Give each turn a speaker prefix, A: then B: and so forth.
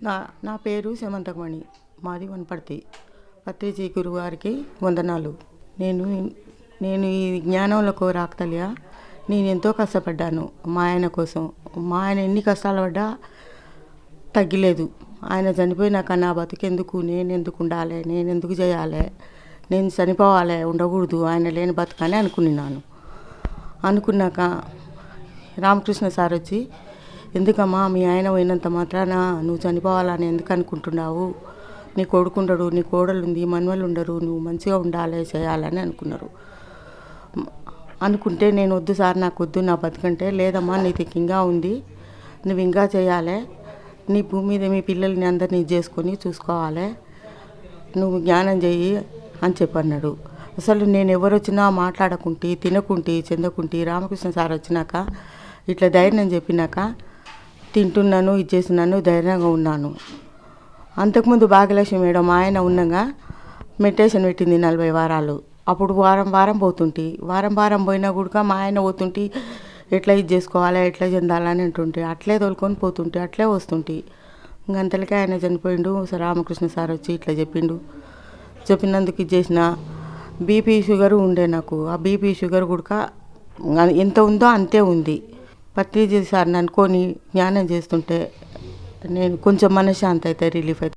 A: నా నా పేరు శామంతకమణి, మాది వనపర్తి. పత్రిజీ గురువారికి వందనాలు. నేను ఈ జ్ఞానంలోకి రాకతలియా నేను ఎంతో కష్టపడ్డాను మా ఆయన కోసం. మా ఆయన ఎన్ని కష్టాలు పడ్డా తగ్గలేదు. ఆయన చనిపోయినాక నా బతుకెందుకు, నేను ఎందుకు ఉండాలి, నేను ఎందుకు చేయాలి, నేను చనిపోవాలి, ఉండకూడదు ఆయన లేని బతుకని అనుకున్నాక రామకృష్ణ సార్ వచ్చి, ఎందుకమ్మా మీ ఆయన పోయినంత మాత్రాన నువ్వు చనిపోవాలని ఎందుకు అనుకుంటున్నావు, నీ కొడుకుండడు, నీ కోడలు ఉంది, మనవలు ఉండరు, నువ్వు మంచిగా ఉండాలి చేయాలని అనుకుంటే నేను వద్దు సార్, నాకు వద్దు నా బతుకంటే. లేదమ్మా నీకు ఇంకా ఉంది, నువ్వు ఇంకా చేయాలి, నీ భూమి మీద మీ పిల్లల్ని అందరినీ చేసుకొని చూసుకోవాలి, నువ్వు జ్ఞానం చెయ్యి అని చెప్పన్నాడు. అసలు నేను ఎవరు వచ్చినా మాట్లాడకుంటే తినకుంటే చెందకుంటే రామకృష్ణ సార్ వచ్చినాక ఇట్లా ధైర్యం చెప్పినాక తింటున్నాను, ఇది చేస్తున్నాను, ధైర్యంగా ఉన్నాను. అంతకుముందు భాగ్యలక్ష్మి మేడం ఆయన ఉండగా మెడిటేషన్ పెట్టింది 40 వారాలు. అప్పుడు వారం పోతుంటే, వారం పోయినా కూడా మా ఆయన పోతుంటే ఎట్లా ఇది చేసుకోవాలి, ఎట్లా చెందాలని అంటుంటే అట్లే తోలుకొని పోతుంటే అట్లే వస్తుంటే ఇంకంతలకే ఆయన చనిపోయిండు. రామకృష్ణ సార్ వచ్చి ఇట్లా చెప్పినందుకు ఇది చేసిన. బీపీ షుగర్ ఉండే నాకు. ఆ బీపీ షుగర్ కూడా ఎంత ఉందో అంతే ఉంది. పత్రిజీ సార్ని అనుకొని జ్ఞానం చేస్తుంటే నేను కొంచెం మనశ్శాంతి అయితే రిలీఫ్ అవుతుంది.